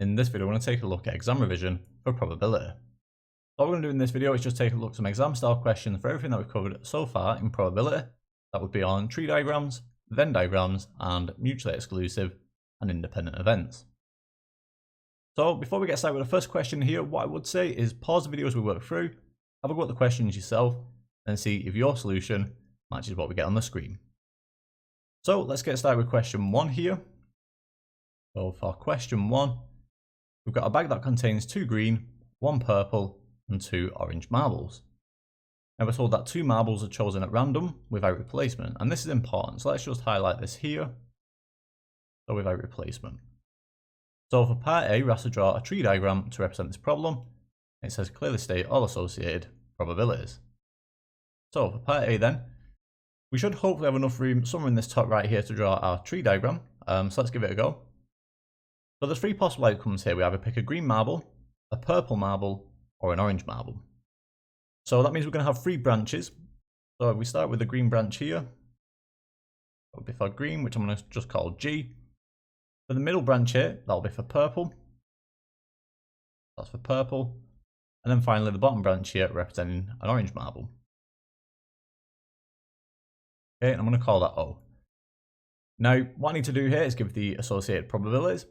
In this video, we're going to take a look at exam revision for probability. What we're going to do in this video is just take a look at some exam style questions for everything that we've covered so far in probability. That would be on tree diagrams, Venn diagrams, and mutually exclusive and independent events. So before we get started with the first question here, what I would say is pause the video as we work through, have a go at the questions yourself, and see if your solution matches what we get on the screen. So let's get started with question 1 here. So for question 1, we've got a bag that contains 2 green, 1 purple, and 2 orange marbles. Now we're told that 2 marbles are chosen at random without replacement, and this is important, so let's just highlight this here. So without replacement. So for part A, we have to draw a tree diagram to represent this problem. It says clearly state all associated probabilities. So for part A then, we should hopefully have enough room somewhere in this top right here to draw our tree diagram. So let's give it a go. So there's 3 possible outcomes here. We either pick a green marble, a purple marble, or an orange marble. So that means we're going to have 3 branches. So if we start with the green branch here, that would be for green, which I'm going to just call G. For the middle branch here, that'll be for purple. That's for purple. And then finally the bottom branch here representing an orange marble. Okay, and I'm going to call that O. Now, what I need to do here is give the associated probabilities.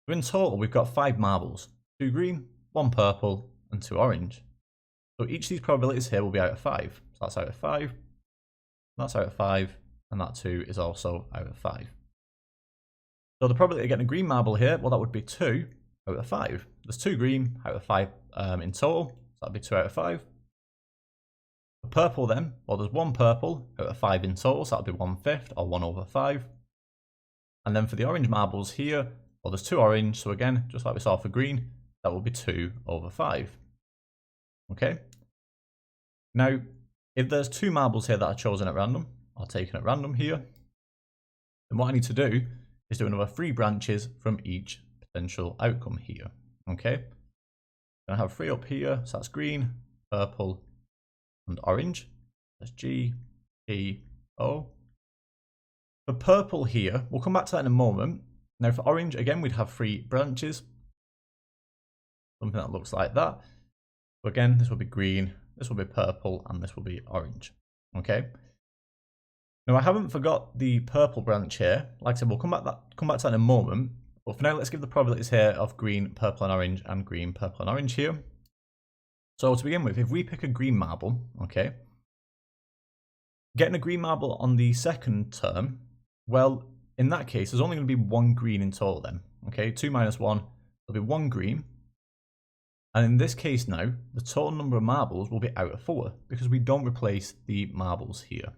So in total, we've got 5 marbles. 2 green, 1 purple, and 2 orange. So each of these probabilities here will be out of 5. So that's out of 5, that's out of 5, and that 2 is also out of 5. So the probability of getting a green marble here, well, that would be 2 out of 5. There's 2 green out of 5 in total, so that'd be 2 out of 5. For purple then, well, there's 1 purple out of 5 in total, so that'd be 1/5 or 1 over 5. And then for the orange marbles here, well, there's 2 orange, so again, just like we saw for green, that will be 2 over 5. Okay. Now, if there's 2 marbles here that are chosen at random, or taken at random here, then what I need to do is do another 3 branches from each potential outcome here. Okay. I have 3 up here, so that's green, purple, and orange. That's G, E, O. For purple here, we'll come back to that in a moment. Now for orange, again, we'd have 3 branches. Something that looks like that. So again, this will be green, this will be purple, and this will be orange. Okay. Now I haven't forgot the purple branch here. Like I said, we'll come back to that in a moment. But for now, let's give the probabilities here of green, purple, and orange, and green, purple, and orange here. So to begin with, if we pick a green marble, okay, getting a green marble on the second term, well, in that case, there's only going to be 1 green in total then. Okay, 2 minus 1, there'll be 1 green. And in this case now, the total number of marbles will be out of 4 because we don't replace the marbles here.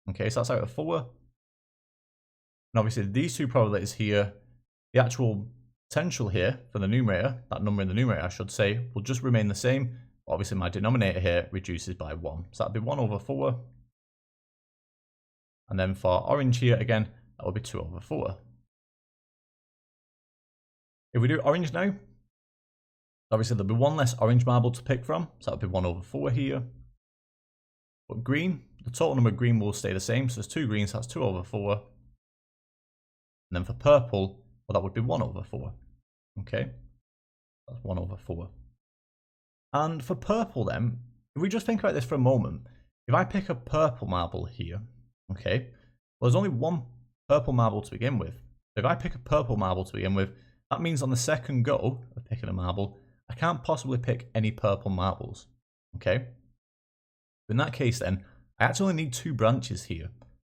Okay, so that's out of 4. And obviously these 2 probabilities here, the actual potential here for the numerator, that number in the numerator I should say, will just remain the same. Obviously my denominator here reduces by 1. So that'd be 1 over 4. And then for orange here again, that would be 2 over 4. If we do orange now, obviously there'll be 1 less orange marble to pick from. So that'll be 1 over 4 here. But green, the total number of green will stay the same. So there's 2 greens, so that's 2 over 4. And then for purple, well, that would be 1 over 4. Okay, that's 1 over 4. And for purple then, if we just think about this for a moment, if I pick a purple marble here, okay, well, there's only 1 purple marble to begin with. So if I pick a purple marble to begin with, that means on the second go of picking a marble, I can't possibly pick any purple marbles. Okay, in that case then, I actually only need 2 branches here.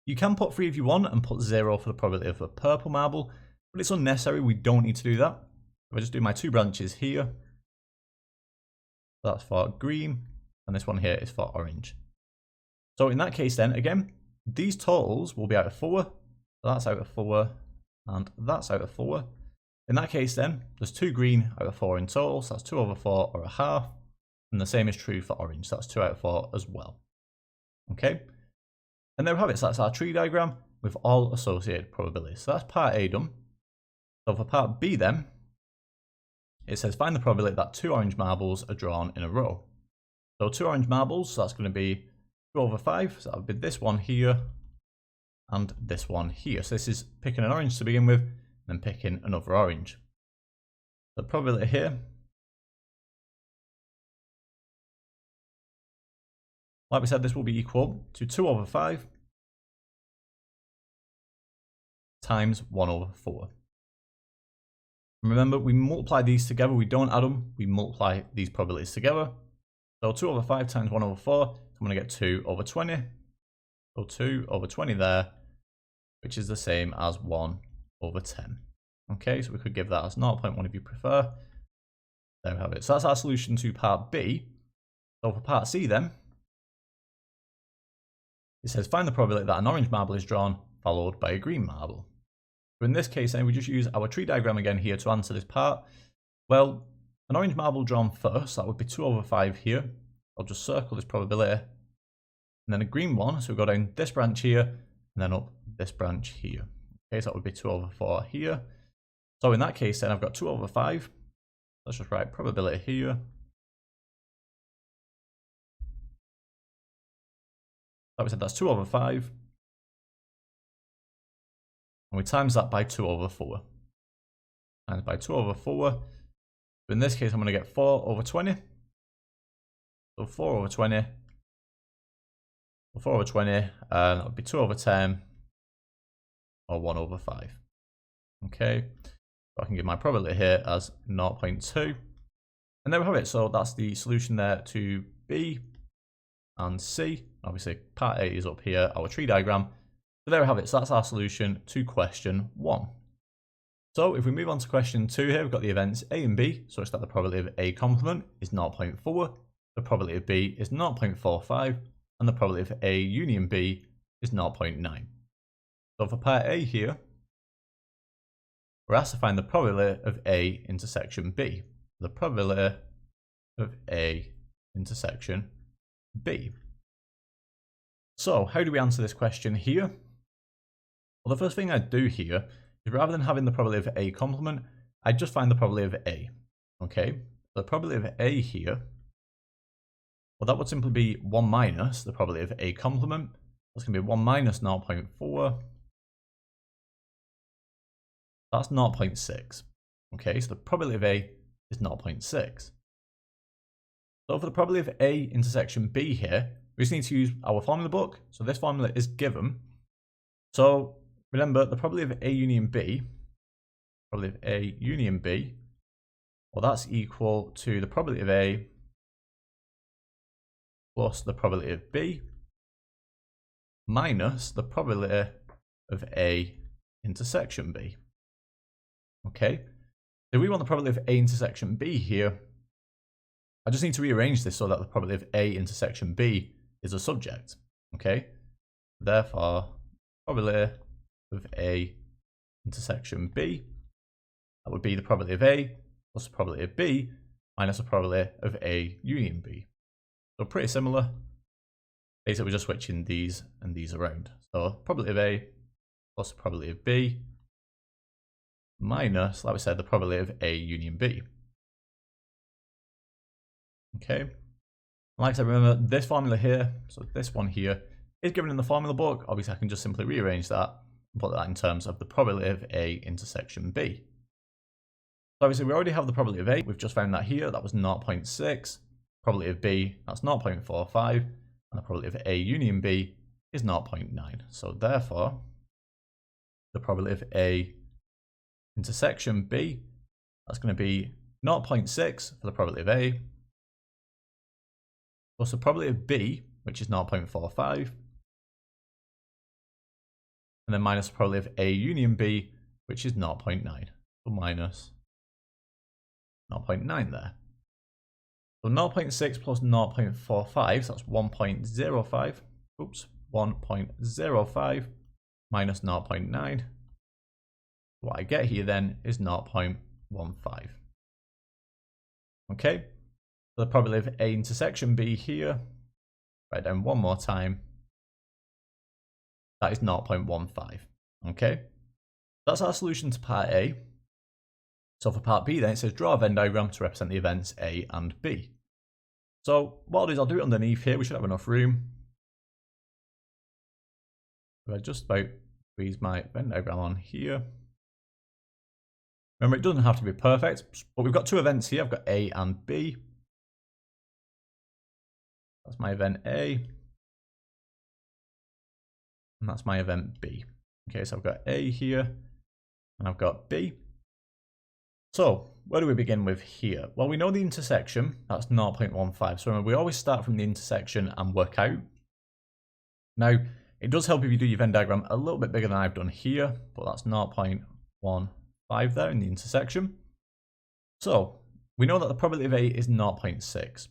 You can put 3 if you want and put 0 for the probability of a purple marble, but it's unnecessary. We don't need to do that. If I just do my 2 branches here, that's for green, and this one here is for orange. So in that case then, again, these totals will be out of 4. So that's out of 4, and that's out of 4. In that case then, there's 2 green out of 4 in total, so that's 2 over 4 or a half. And the same is true for orange, so that's 2 out of 4 as well. Okay, and there we have it. So that's our tree diagram with all associated probabilities. So that's part A done. So for part B then, it says find the probability that 2 orange marbles are drawn in a row. So 2 orange marbles, so that's going to be 2 over 5, so that would be this one here and this one here. So this is picking an orange to begin with, and then picking another orange. The probability here, like we said, this will be equal to 2 over 5 times 1 over 4. Remember, we multiply these together, we don't add them, we multiply these probabilities together. So 2 over 5 times 1 over 4, I'm going to get 2 over 20. So 2 over 20 there, which is the same as 1 over 10. Okay, so we could give that as 0.1 if you prefer. There we have it. So that's our solution to part B. So for part C then, it says find the probability that an orange marble is drawn, followed by a green marble. So in this case then, we just use our tree diagram again here to answer this part. Well, an orange marble drawn first, that would be 2 over 5 here. I'll just circle this probability. And then a green one, so we go down this branch here, and then up this branch here. Okay, so that would be 2 over 4 here. So in that case then, I've got 2 over 5. Let's just write probability here. Like we said, that's 2 over 5. And we times that by 2 over 4. Times by 2 over 4. So in this case, I'm going to get 4 over 20. So 4 over 20. So 4 over 20, and that would be 2 over 10, or 1 over 5. Okay, so I can give my probability here as 0.2. And there we have it. So that's the solution there to B and C. Obviously, part A is up here, our tree diagram. So there we have it. So that's our solution to question 1. So if we move on to question 2 here, we've got the events A and B, such that the probability of A complement is 0.4, the probability of B is 0.45, and the probability of A union B is 0.9. So for part A here, we're asked to find the probability of A intersection B. The probability of A intersection B. So how do we answer this question here? Well, the first thing I'd do here is, rather than having the probability of A complement, I'd just find the probability of A. Okay, the probability of A here, well, that would simply be 1 minus the probability of A complement. That's going to be 1 minus 0.4. That's 0.6. Okay, so the probability of A is 0.6. So for the probability of A intersection B here, we just need to use our formula book. So this formula is given. So remember, the probability of A union B, well, that's equal to the probability of A plus the probability of B minus the probability of A intersection B. Okay, so we want the probability of A intersection B here. I just need to rearrange this so that the probability of A intersection B is a subject. Okay, therefore, probability of A intersection B, that would be the probability of A plus the probability of B minus the probability of A union B. So pretty similar. Basically, we're just switching these and these around. So probability of A plus the probability of B minus, like we said, the probability of A union B. Okay. Like I said, remember this formula here, so this one here, is given in the formula book. Obviously, I can just simply rearrange that and put that in terms of the probability of A intersection B. So obviously, we already have the probability of A. We've just found that here. That was 0.6. Probability of B, that's 0.45. And the probability of A union B is 0.9. So therefore, the probability of A intersection B, that's going to be 0.6 for the probability of A, plus the probability of B, which is 0.45, and then minus the probability of A union B, which is 0.9. So minus 0.9 there. So 0.6 plus 0.45, so that's 1.05. Oops, 1.05 minus 0.9. What I get here then is 0.15. Okay, so the probability of A intersection B here, write down one more time, that is 0.15. Okay, that's our solution to part A. So for part B then, it says draw a Venn diagram to represent the events A and B. So what I'll do is I'll do it underneath here. We should have enough room. So I just about squeeze my Venn diagram on here. Remember, it doesn't have to be perfect, but we've got two events here. I've got A and B. That's my event A. And that's my event B. Okay, so I've got A here, and I've got B. So, where do we begin with here? Well, we know the intersection, that's 0.15. So remember, we always start from the intersection and work out. Now, it does help if you do your Venn diagram a little bit bigger than I've done here, but that's 0.15 there in the intersection. So, we know that the probability of A is 0.6.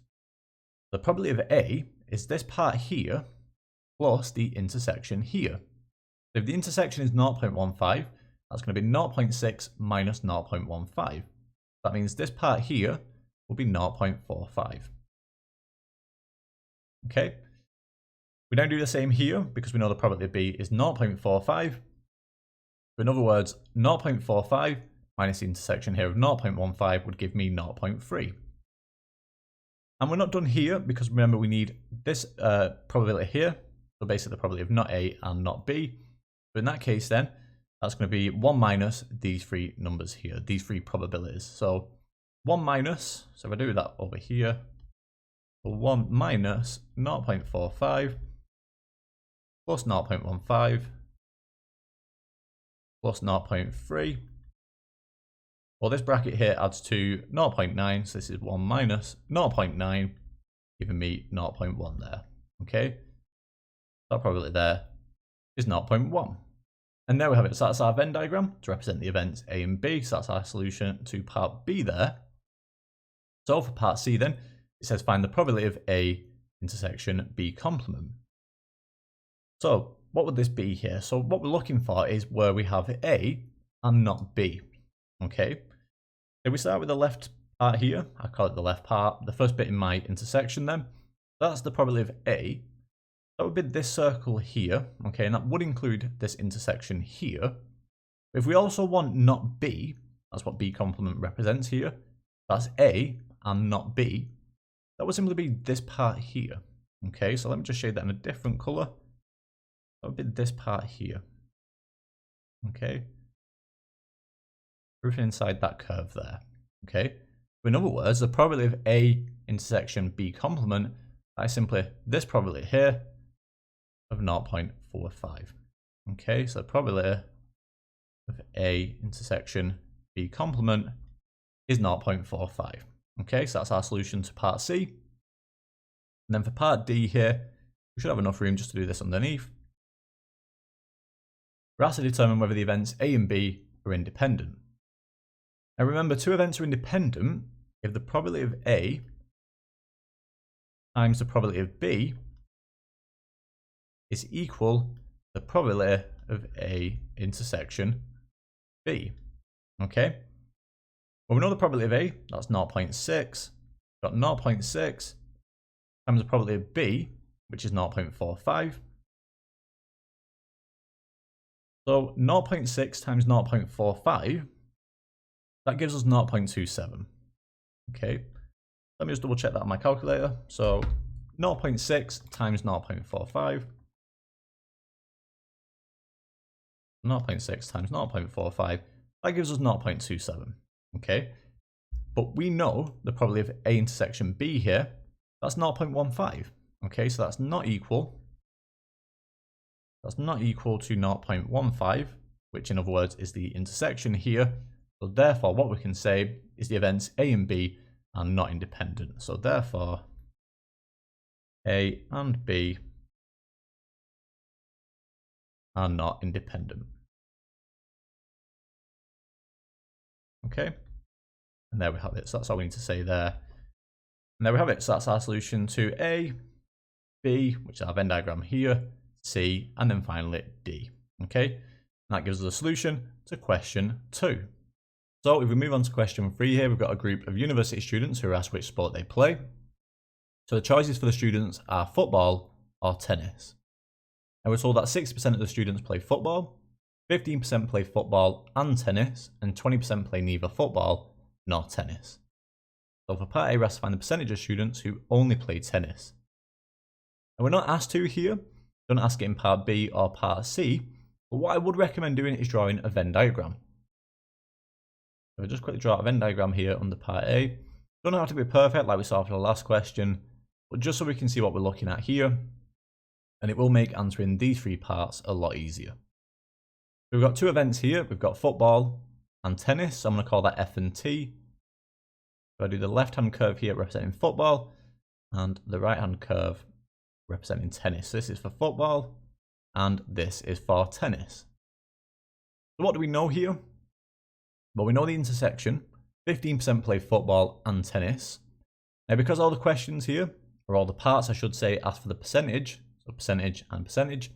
The probability of A is this part here plus the intersection here. So if the intersection is 0.15, that's going to be 0.6 minus 0.15. That means this part here will be 0.45. Okay. We now do the same here because we know the probability of B is 0.45. In other words, 0.45 minus the intersection here of 0.15 would give me 0.3. And we're not done here because remember we need this probability here. So basically the probability of not A and not B. But in that case then, that's going to be 1 minus these three numbers here, these three probabilities. So 1 minus, so if I do that over here, 1 minus 0.45 plus 0.15 plus 0.3. Well, this bracket here adds to 0.9, so this is 1 minus 0.9, giving me 0.1 there. Okay, that probability there is 0.1. And there we have it. So that's our Venn diagram to represent the events A and B. So that's our solution to part B there. So for part C then, it says find the probability of A intersection B complement. So what would this be here? So what we're looking for is where we have A and not B. Okay. If we start with the left part here, I call it the left part, the first bit in my intersection then, that's the probability of A. That would be this circle here, okay, and that would include this intersection here. If we also want not B, that's what B complement represents here, that's A and not B, that would simply be this part here. Okay, so let me just shade that in a different color. That would be this part here. Okay. Everything inside that curve there. Okay. In other words, the probability of A intersection B complement, that is simply this probability here of 0.45. Okay, so the probability of A intersection B complement is 0.45. Okay, so that's our solution to part C. And then for part D here, we should have enough room just to do this underneath. We're asked to determine whether the events A and B are independent. Now remember, two events are independent if the probability of A times the probability of B is equal to the probability of A intersection B. Okay? Well, we know the probability of A, that's 0.6. We've got 0.6 times the probability of B, which is 0.45. So 0.6 times 0.45, that gives us 0.27. Okay, let me just double check that on my calculator. So 0.6 times 0.45. 0.6 times 0.45, that gives us 0.27. Okay, but we know the probability of A intersection B here, that's 0.15. Okay, so that's not equal. That's not equal to 0.15, which in other words is the intersection here. So therefore, what we can say is the events A and B are not independent. So therefore, A and B are not independent. Okay, and there we have it. So that's all we need to say there. And there we have it. So that's our solution to A, B, which is our Venn diagram here, C, and then finally D. Okay, and that gives us a solution to question 2. So if we move on to question 3 here, we've got a group of university students who are asked which sport they play. So the choices for the students are football or tennis. And we're told that 60% of the students play football, 15% play football and tennis, and 20% play neither football nor tennis. So for part A, we have to find the percentage of students who only play tennis. And we're not asked to here, don't ask it in part B or part C, but what I would recommend doing is drawing a Venn diagram. So I'll just quickly draw a Venn diagram here under part A. Don't have to be perfect like we saw for the last question, but just so we can see what we're looking at here, and it will make answering these three parts a lot easier. We've got two events here. We've got football and tennis, so I'm going to call that F and T. So I do the left-hand curve here representing football, and the right-hand curve representing tennis. So this is for football, and this is for tennis. So what do we know here? Well, we know the intersection. 15% play football and tennis. Now, because all the questions here, or all the parts I should say, ask for the percentage, so percentage and percentage,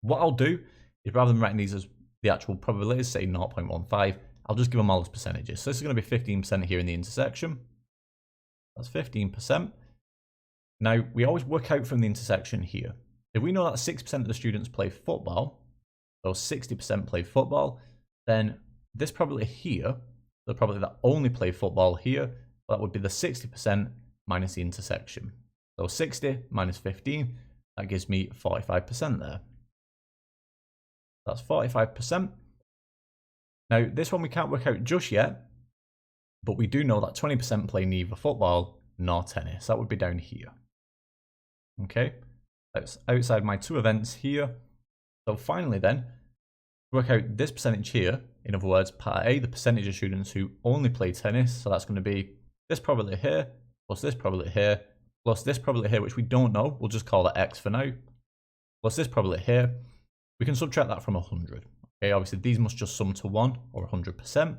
what I'll do is rather than writing these as the actual probabilities, say 0.15, I'll just give them all as percentages. So this is going to be 15% here in the intersection. That's 15%. Now, we always work out from the intersection here. If we know that 6% of the students play football, so 60% play football, then this probability here, the probability that only play football here, that would be the 60% minus the intersection. So 60 minus 15, that gives me 45% there. That's 45%. Now, this one we can't work out just yet, but we do know that 20% play neither football nor tennis. That would be down here. Okay, that's outside my two events here. So finally then, work out this percentage here. In other words, part A, the percentage of students who only play tennis. So that's going to be this probability here, plus this probability here, plus this probability here, which we don't know. We'll just call it X for now. Plus this probability here. We can subtract that from 100. Okay, obviously these must just sum to 1 or 100%.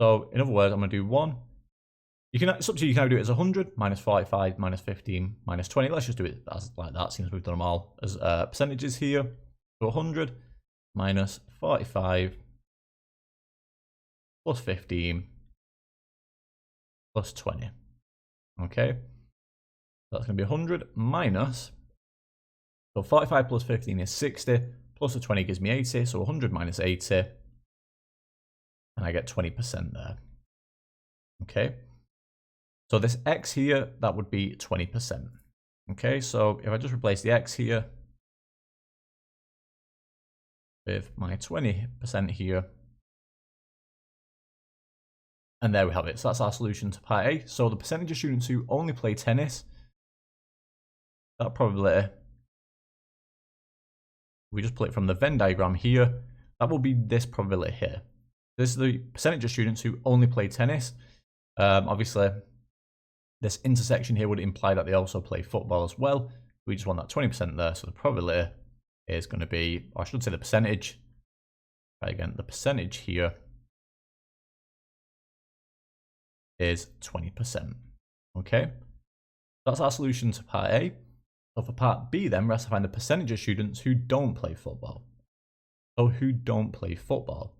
So in other words, I'm going to do 1. It's up to you, you can either do it as 100 minus 45 minus 15 minus 20. Let's just do it as like that, since we've done them all as percentages here. So 100 minus 45 plus 15 plus 20. Okay, that's going to be 100 minus, so 45 plus 15 is 60, plus the 20 gives me 80, so 100 minus 80, and I get 20% there. Okay, so this X here, that would be 20%. Okay, so if I just replace the X here with my 20% here, and there we have it. So that's our solution to part A. So the percentage of students who only play tennis, that probability, we just pull it from the Venn diagram here, that will be this probability here. This is the percentage of students who only play tennis. Obviously, this intersection here would imply that they also play football as well. We just want that 20% there. So the probability is going to be, or I should say the percentage, right, again, the percentage here is 20%. Okay, that's our solution to part A. So for part B then, we have to find the percentage of students who don't play football. So who don't play football.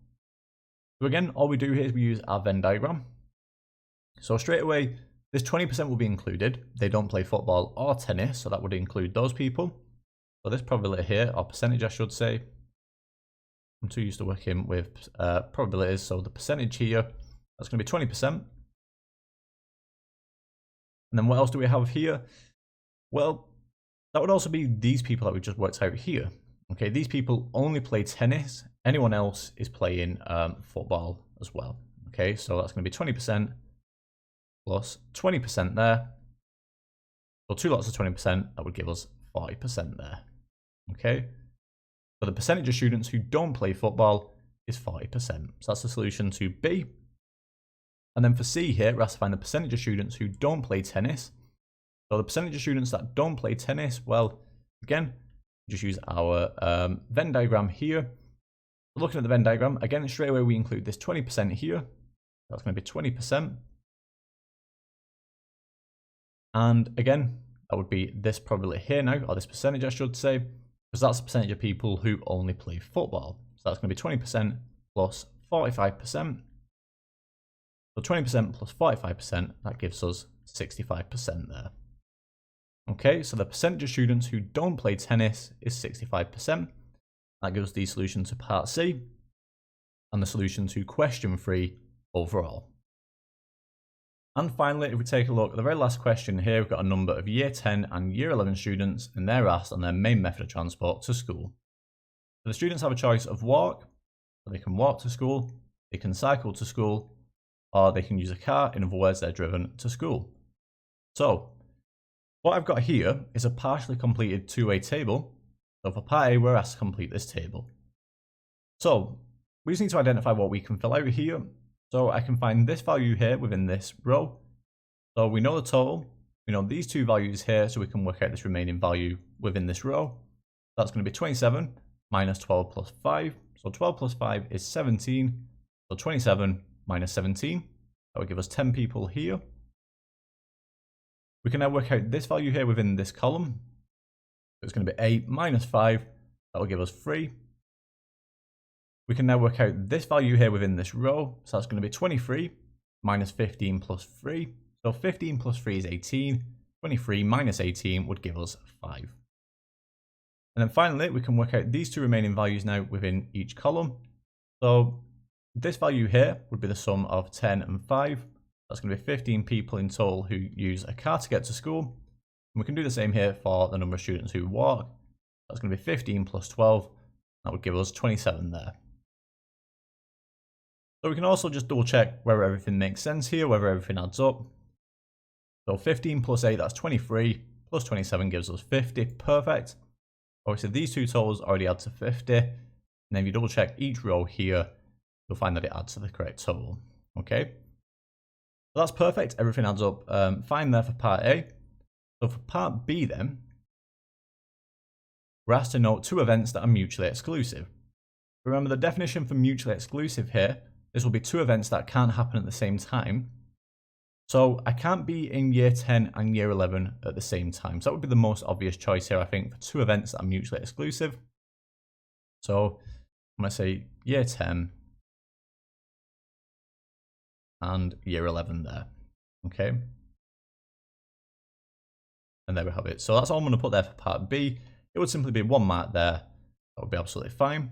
So again, all we do here is we use our Venn diagram. So straight away, this 20% will be included. They don't play football or tennis, so that would include those people. So this probability here, or percentage I should say, I'm too used to working with probabilities, so the percentage here, that's going to be 20%. And then what else do we have here? Well, that would also be these people that we just worked out here. Okay, these people only play tennis. Anyone else is playing football as well. Okay, so that's going to be 20% plus 20% there. So two lots of 20%, that would give us 40% there. Okay, so the percentage of students who don't play football is 40%. So that's the solution to B. And then for C here, we have to find the percentage of students who don't play tennis. So the percentage of students that don't play tennis, well, again, just use our Venn diagram here. Looking at the Venn diagram, again, straight away we include this 20% here. That's going to be 20%. And again, that would be this probability here now, or this percentage I should say, because that's the percentage of people who only play football. So that's going to be 20% plus 45%. So 20% plus 45%, that gives us 65% there. Okay, so the percentage of students who don't play tennis is 65%. That gives us the solution to part C and the solution to question 3 overall. And finally, if we take a look at the very last question here, we've got a number of year 10 and year 11 students, and they're asked on their main method of transport to school. So the students have a choice of walk, so they can walk to school, they can cycle to school, or they can use a car. In other words, they're driven to school. So what I've got here is a partially completed two-way table. So for part A, we're asked to complete this table. So we just need to identify what we can fill out here. So I can find this value here within this row. So we know the total, we know these two values here, so we can work out this remaining value within this row. That's going to be 27 minus 12 plus 5. So 12 plus 5 is 17. So 27 minus 17, that would give us 10 people here. We can now work out this value here within this column. So it's going to be 8 minus 5, that will give us 3. We can now work out this value here within this row. So that's going to be 23 minus 15 plus 3. So 15 plus 3 is 18. 23 minus 18 would give us 5. And then finally, we can work out these two remaining values now within each column. So this value here would be the sum of 10 and 5. That's going to be 15 people in total who use a car to get to school. And we can do the same here for the number of students who walk. That's going to be 15 plus 12. That would give us 27 there. So we can also just double check whether everything makes sense here, whether everything adds up. So 15 plus 8, that's 23, plus 27 gives us 50, perfect. Obviously these two totals already add to 50, and then if you double check each row here, you'll find that it adds to the correct total, okay? So that's perfect, everything adds up fine there for part A. So for part B then, we're asked to note two events that are mutually exclusive. Remember the definition for mutually exclusive here, this will be two events that can't happen at the same time. So I can't be in year 10 and year 11 at the same time. So that would be the most obvious choice here, I think, for two events that are mutually exclusive. So I'm going to say year 10 and year 11 there. Okay. And there we have it. So that's all I'm going to put there for part B. It would simply be 1 mark there. That would be absolutely fine.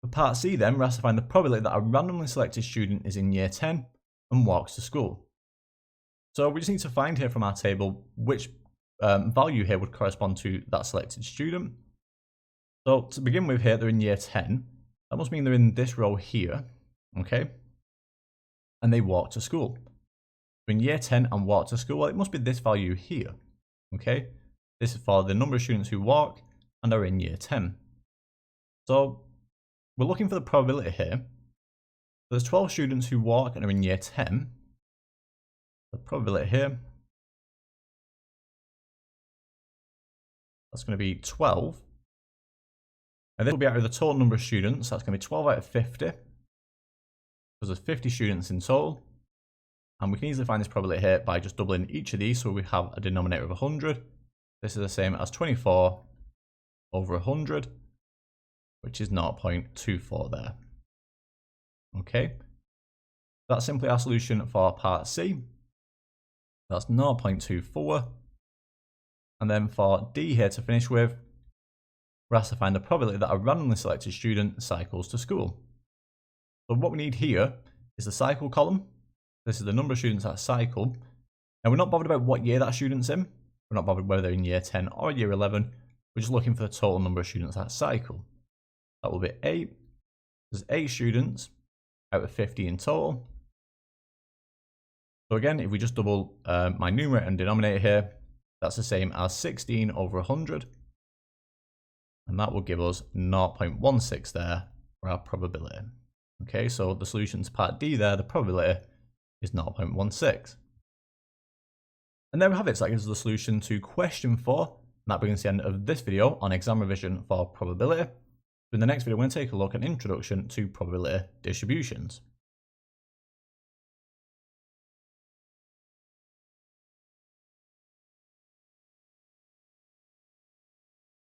For part C then, we're asked to find the probability that a randomly selected student is in year 10 and walks to school. So we just need to find here from our table which value here would correspond to that selected student. So to begin with here, they're in year 10. That must mean they're in this row here, okay? And they walk to school. So in year 10 and walk to school, well, it must be this value here, okay? This is for the number of students who walk and are in year 10. So we're looking for the probability here. There's 12 students who walk and are in year 10. The probability here, that's going to be 12. And this will be out of the total number of students. That's going to be 12 out of 50. Because there's 50 students in total. And we can easily find this probability here by just doubling each of these. So we have a denominator of 100. This is the same as 24 over 100, which is 0.24 there. Okay, that's simply our solution for part C. That's 0.24. And then for D here to finish with, we're asked to find the probability that a randomly selected student cycles to school. So what we need here is the cycle column. This is the number of students that cycle. Now we're not bothered about what year that student's in. We're not bothered whether they're in year 10 or year 11. We're just looking for the total number of students that cycle. That will be 8. There's 8 students out of 50 in total. So again, if we just double my numerator and denominator here, that's the same as 16 over 100. And that will give us 0.16 there for our probability. Okay, so the solution to part D there, the probability is 0.16. And there we have it. So that gives us the solution to question 4. And that brings the end of this video on exam revision for probability. In the next video, we're going to take a look at an introduction to probability distributions.